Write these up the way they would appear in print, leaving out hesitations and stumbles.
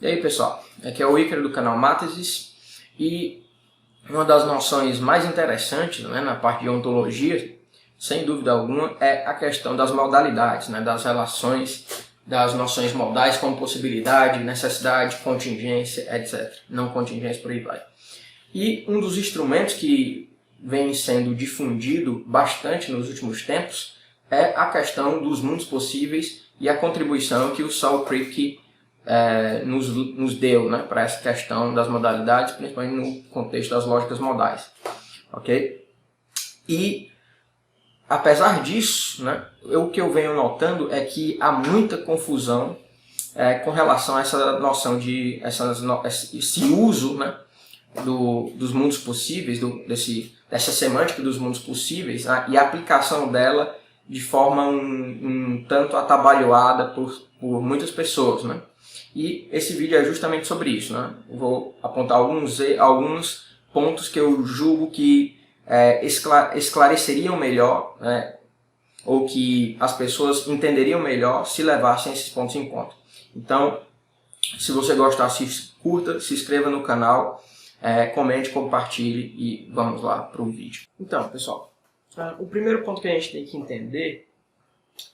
E aí pessoal, aqui é o Ícaro do canal Mátesis e uma das noções mais interessantes, né, na parte de ontologia, sem dúvida alguma, é a questão das modalidades, né, das relações, das noções modais como possibilidade, necessidade, contingência, etc. Não contingência, por aí vai. E um dos instrumentos que vem sendo difundido bastante nos últimos tempos é a questão dos mundos possíveis e a contribuição que o Saul Kripke nos deu, né, para essa questão das modalidades, principalmente no contexto das lógicas modais. Ok? E, apesar disso, né, o que eu venho notando é que há muita confusão com relação a essa noção de esse uso, né, dos mundos possíveis, dessa semântica dos mundos possíveis, né, e a aplicação dela de forma um tanto atabalhoada por muitas pessoas, né? E esse vídeo é justamente sobre isso, né? Eu vou apontar alguns pontos que eu julgo que esclareceriam melhor, né? Ou que as pessoas entenderiam melhor se levassem esses pontos em conta. Então, se você gostar, curta, se inscreva no canal, comente, compartilhe e vamos lá para o vídeo. Então, pessoal, o primeiro ponto que a gente tem que entender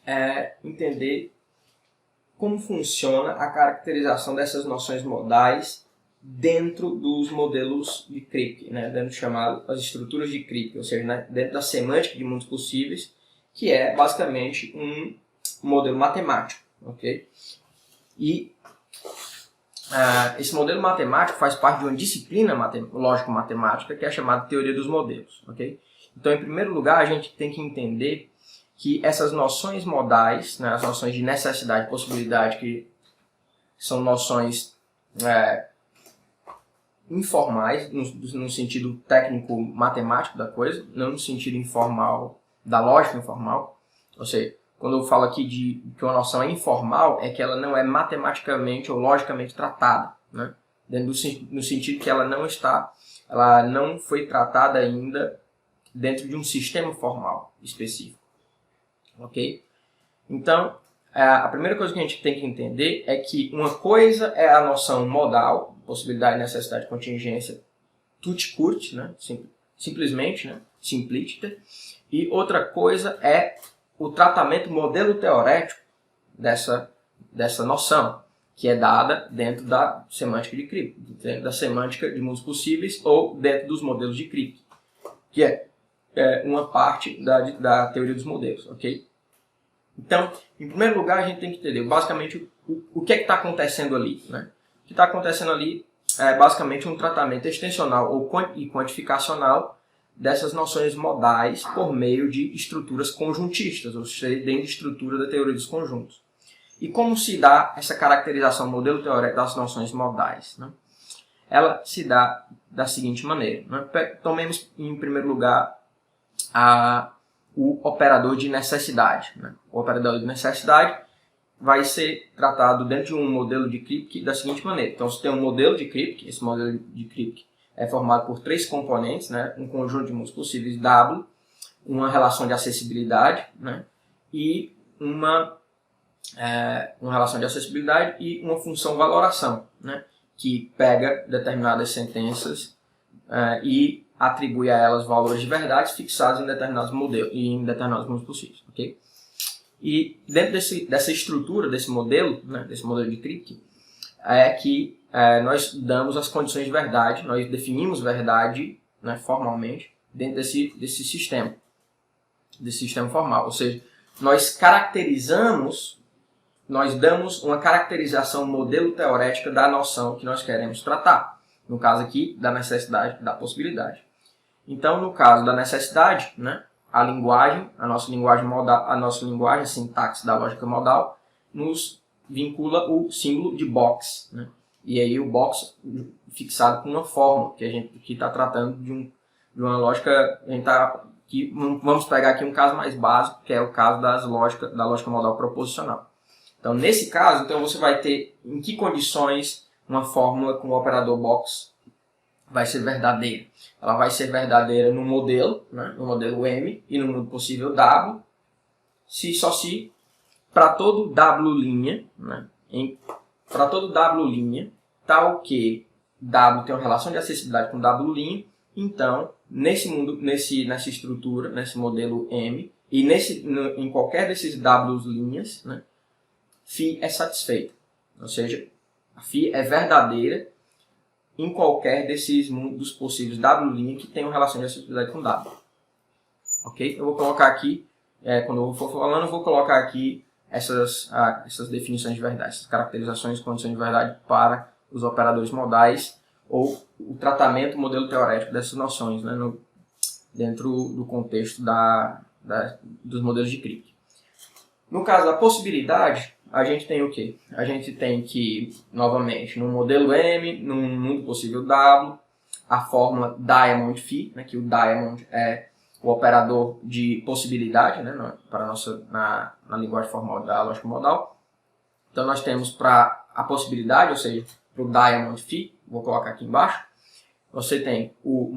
é entender como funciona a caracterização dessas noções modais dentro dos modelos de Kripke, né? Dentro chamado as estruturas de Kripke, ou seja, né? Dentro da semântica de mundos possíveis, que é basicamente um modelo matemático, ok? E esse modelo matemático faz parte de uma disciplina lógico-matemática que é chamada teoria dos modelos, ok? Então, em primeiro lugar, a gente tem que entender que essas noções modais, né, as noções de necessidade e possibilidade, que são noções informais, no sentido técnico-matemático da coisa, não no sentido informal, da lógica informal. Ou seja, quando eu falo aqui que uma noção é informal, é que ela não é matematicamente ou logicamente tratada, né? No sentido que ela não foi tratada ainda dentro de um sistema formal específico. Ok? Então, a primeira coisa que a gente tem que entender é que uma coisa é a noção modal, possibilidade, necessidade, contingência, tutti curti, né? Simplesmente, né? Simplícita, e outra coisa é o tratamento modelo teorético dessa noção, que é dada dentro da semântica de Kripke, dentro da semântica de mundos possíveis ou dentro dos modelos de Kripke, que é uma parte da teoria dos modelos, ok? Então, em primeiro lugar, a gente tem que entender basicamente o que é que está acontecendo ali, né? O que está acontecendo ali é basicamente um tratamento extensional e quantificacional dessas noções modais por meio de estruturas conjuntistas, ou seja, dentro de estrutura da teoria dos conjuntos. E como se dá essa caracterização modelo teórico das noções modais, né? Ela se dá da seguinte maneira, né? Tomemos em primeiro lugar o operador de necessidade, né? O operador de necessidade vai ser tratado dentro de um modelo de Kripke da seguinte maneira. Então, você tem um modelo de Kripke, esse modelo de Kripke é formado por três componentes, né? Um conjunto de mundos possíveis W, uma relação de acessibilidade, né? E uma relação de acessibilidade e uma função valoração, né? Que pega determinadas sentenças e atribui a elas valores de verdade fixados em determinados modelos e em determinados mundos possíveis, ok? E dentro dessa estrutura, desse modelo, né, desse modelo de Kripke, é que nós damos as condições de verdade, nós definimos verdade, né, formalmente dentro desse sistema formal, ou seja, nós damos uma caracterização modelo teorética da noção que nós queremos tratar, no caso aqui da necessidade, da possibilidade. Então, no caso da necessidade, né, a nossa linguagem modal, a sintaxe da lógica modal, nos vincula o símbolo de box, né? E aí o box fixado com uma fórmula, que a gente está tratando de uma lógica, vamos pegar aqui um caso mais básico, que é o caso da lógica modal proposicional. Então, nesse caso, você vai ter em que condições uma fórmula com o operador box vai ser verdadeira. Ela vai ser verdadeira no modelo, né, no modelo M e no mundo possível W, se para todo W', né, para todo W', tal que W tem uma relação de acessibilidade com W', então, nessa estrutura, nesse modelo M, e em qualquer desses W's', né, φ é satisfeita. Ou seja, a φ é verdadeira em qualquer dos possíveis W' que tenham relação de acessibilidade com W. Ok? Eu vou colocar aqui, quando eu for falando, eu vou colocar aqui essas definições de verdade, essas caracterizações e condições de verdade para os operadores modais, ou o tratamento, o modelo teorético dessas noções, né, dentro do contexto dos modelos de Crick. No caso da possibilidade, a gente tem o quê? A gente tem que, novamente, no modelo M, num mundo possível W, a fórmula Diamond-Phi, né, que o Diamond é o operador de possibilidade, né, na linguagem formal da lógica modal. Então nós temos para a possibilidade, ou seja, para o Diamond-Phi, vou colocar aqui embaixo, você tem o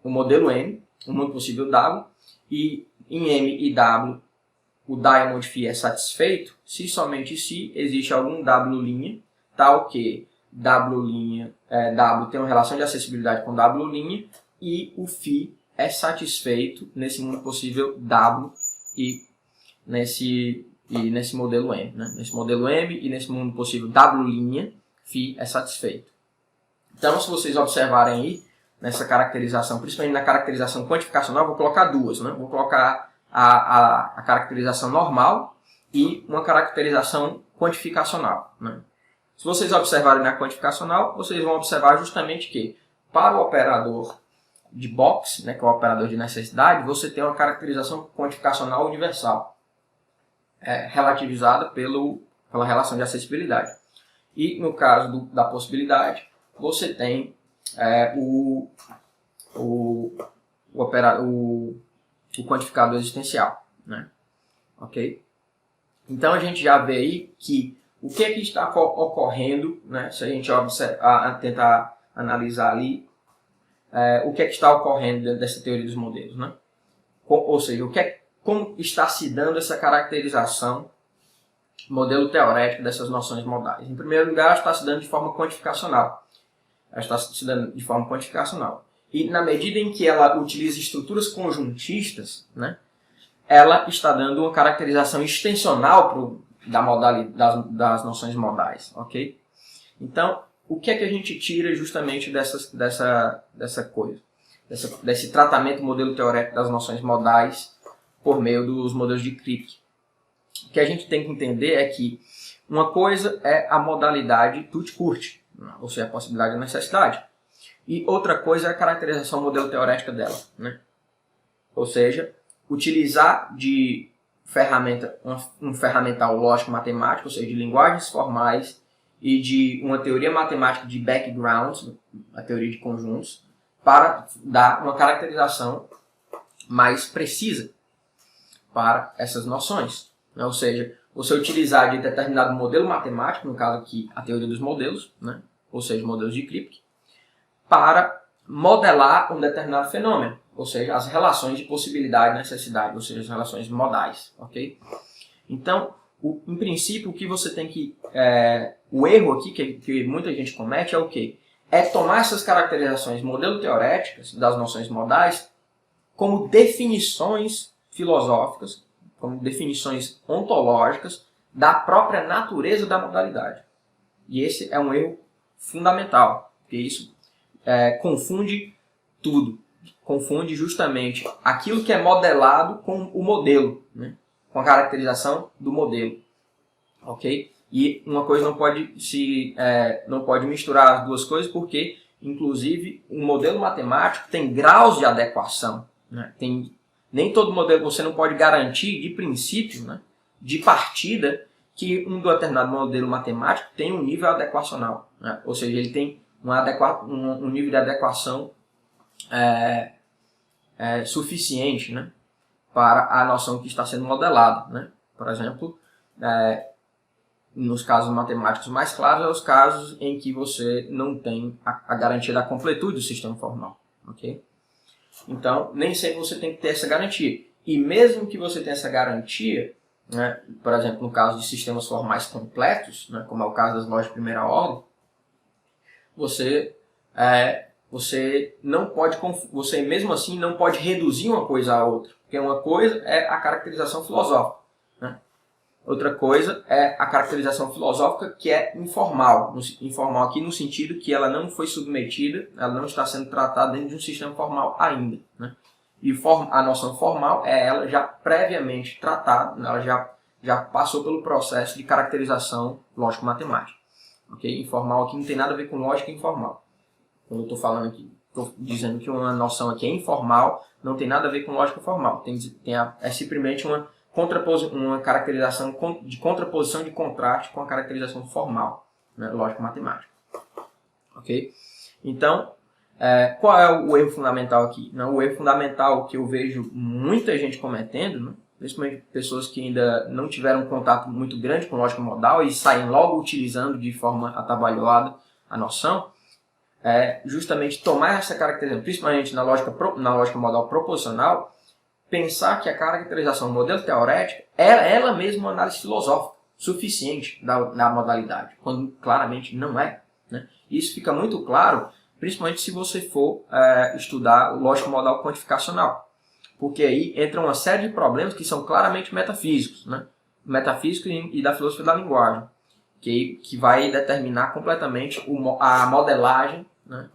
modelo M, o mundo possível W, e em M e W o Diamond-Phi é satisfeito se somente se existe algum W', tal que W' tem uma relação de acessibilidade com W' e o Φ é satisfeito nesse mundo possível W e nesse modelo M. Né? Nesse modelo M e nesse mundo possível W', Φ é satisfeito. Então, se vocês observarem aí, nessa caracterização, principalmente na caracterização quantificacional, eu vou colocar duas. Né? Vou colocar a caracterização normal e uma caracterização quantificacional. Né? Se vocês observarem na quantificacional, vocês vão observar justamente que, para o operador de box, né, que é o operador de necessidade, você tem uma caracterização quantificacional universal, relativizada pela relação de acessibilidade. E no caso da possibilidade, você tem o quantificador existencial. Né? Ok? Então a gente já vê aí que o que está ocorrendo, né, se a gente tentar analisar ali, o que está ocorrendo dentro dessa teoria dos modelos. Né? Ou seja, como está se dando essa caracterização, modelo teorético dessas noções modais. Em primeiro lugar, ela está se dando de forma quantificacional. E na medida em que ela utiliza estruturas conjuntistas, né, ela está dando uma caracterização extensional das noções modais. Okay? Então, o que é que a gente tira justamente dessa coisa? Desse tratamento modelo teorético das noções modais por meio dos modelos de Crick? O que a gente tem que entender é que uma coisa é a modalidade tutti-curti, ou seja, a possibilidade e a necessidade. E outra coisa é a caracterização modelo teorética dela. Né? Ou seja, utilizar de um ferramental lógico-matemático, ou seja, de linguagens formais e de uma teoria matemática de backgrounds, a teoria de conjuntos, para dar uma caracterização mais precisa para essas noções. Né? Ou seja, você utilizar de determinado modelo matemático, no caso aqui a teoria dos modelos, né? Ou seja, modelos de Crick, para modelar um determinado fenômeno, ou seja, as relações de possibilidade e necessidade, ou seja, as relações modais. Okay? Então, em princípio, o que você tem que... o erro aqui que muita gente comete é o quê? É tomar essas caracterizações modelo teoréticas das noções modais como definições filosóficas, como definições ontológicas da própria natureza da modalidade. E esse é um erro fundamental, porque isso confunde tudo. Confunde justamente aquilo que é modelado com o modelo, né? Com a caracterização do modelo. Ok? E uma coisa não pode misturar as duas coisas, porque, inclusive, um modelo matemático tem graus de adequação. Né? Nem todo modelo você não pode garantir, de princípio, né, de partida, que um determinado modelo matemático tem um nível adequacional. Né? Ou seja, ele tem um nível de adequação suficiente, né, para a noção que está sendo modelada. Né? Por exemplo, nos casos matemáticos mais claros, é os casos em que você não tem a garantia da completude do sistema formal. Okay? Então, nem sempre você tem que ter essa garantia. E mesmo que você tenha essa garantia, né, por exemplo, no caso de sistemas formais completos, né, como é o caso das lógicas de primeira ordem, você não pode, você mesmo assim não pode reduzir uma coisa a outra, porque uma coisa é a caracterização filosófica, né? Outra coisa é a caracterização filosófica que é informal, informal aqui no sentido que ela não foi submetida, ela não está sendo tratada dentro de um sistema formal ainda, né? E a noção formal é ela já previamente tratada, ela já passou pelo processo de caracterização lógico-matemática. Okay? Informal aqui não tem nada a ver com lógica informal. Quando eu estou falando aqui, estou dizendo que uma noção aqui é informal, não tem nada a ver com lógica formal. É simplesmente uma caracterização de contraposição de contraste com a caracterização formal, né? Lógico-matemática. Ok? Então, qual é o erro fundamental aqui? O erro fundamental que eu vejo muita gente cometendo, né? Principalmente pessoas que ainda não tiveram um contato muito grande com lógica modal e saem logo utilizando de forma atabalhoada a noção, é justamente tomar essa caracterização, principalmente na lógica modal proposicional, pensar que a caracterização do modelo teorético é ela mesma uma análise filosófica suficiente da modalidade, quando claramente não é, né? Isso fica muito claro, principalmente se você for estudar lógica modal quantificacional, porque aí entra uma série de problemas que são claramente metafísicos, né? Metafísicos e da filosofia da linguagem, que vai determinar completamente a modelagem, né,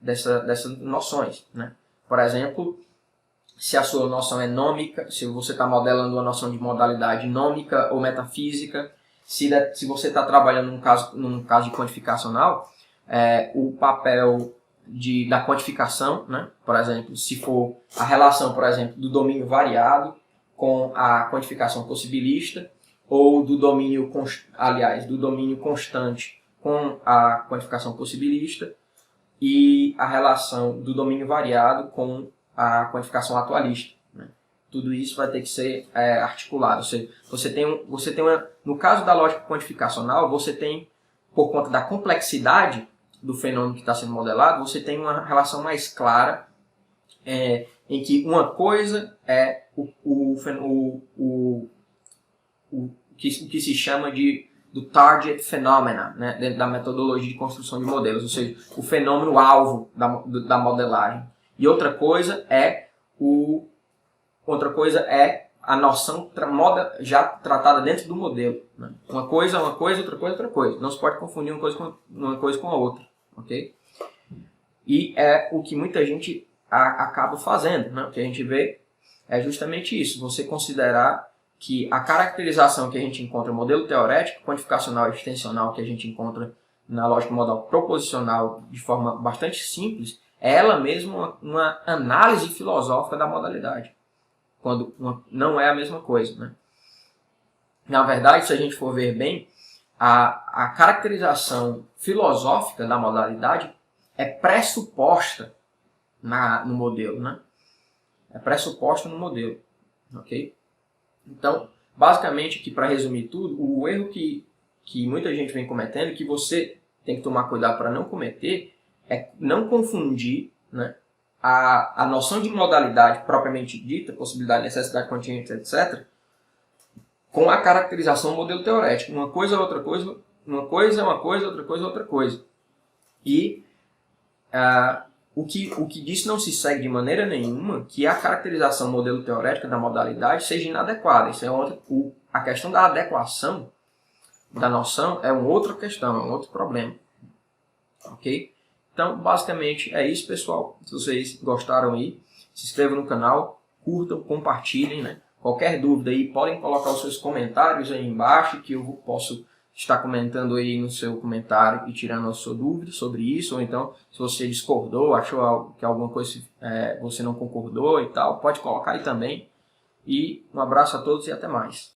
dessas noções, né? Por exemplo, se a sua noção é nômica, se você está modelando uma noção de modalidade nômica ou metafísica, se você está trabalhando num caso de quantificacional, o papel da quantificação, né? Por exemplo, se for a relação, por exemplo, do domínio variado com a quantificação possibilista, ou do domínio constante com a quantificação possibilista, e a relação do domínio variado com a quantificação atualista, né? Tudo isso vai ter que ser articulado. No caso da lógica quantificacional, você tem, por conta da complexidade do fenômeno que está sendo modelado, você tem uma relação mais clara em que uma coisa é o que se chama do target phenomena, né, dentro da metodologia de construção de modelos, ou seja, o fenômeno alvo da modelagem. E outra coisa é a noção já tratada dentro do modelo, né? Uma coisa é uma coisa, outra coisa é outra coisa. Não se pode confundir uma coisa com a outra, ok? E é o que muita gente acaba fazendo, né? O que a gente vê é justamente isso, você considerar que a caracterização que a gente encontra no modelo teorético, quantificacional e extensional que a gente encontra na lógica modal proposicional de forma bastante simples, é ela mesma uma análise filosófica da modalidade, quando não é a mesma coisa, né? Na verdade, se a gente for ver bem, a caracterização filosófica da modalidade é pressuposta no modelo, né? É pressuposta no modelo, ok? Então, basicamente, aqui para resumir tudo, o erro que muita gente vem cometendo, que você tem que tomar cuidado para não cometer, é não confundir, né, a noção de modalidade propriamente dita, possibilidade, necessidade, contingência, etc., com a caracterização do modelo teorético. Uma coisa é outra coisa, uma coisa é uma coisa, outra coisa é outra coisa. E o que disso não se segue de maneira nenhuma que a caracterização modelo teorética da modalidade seja inadequada. Isso é a questão da adequação da noção é uma outra questão, é um outro problema. Ok? Então, basicamente é isso, pessoal. Se vocês gostaram aí, se inscrevam no canal, curtam, compartilhem, né? Qualquer dúvida aí, podem colocar os seus comentários aí embaixo, que eu posso estar comentando aí no seu comentário e tirando a sua dúvida sobre isso, ou então, se você discordou, achou que alguma coisa você não concordou e tal, pode colocar aí também. E um abraço a todos e até mais.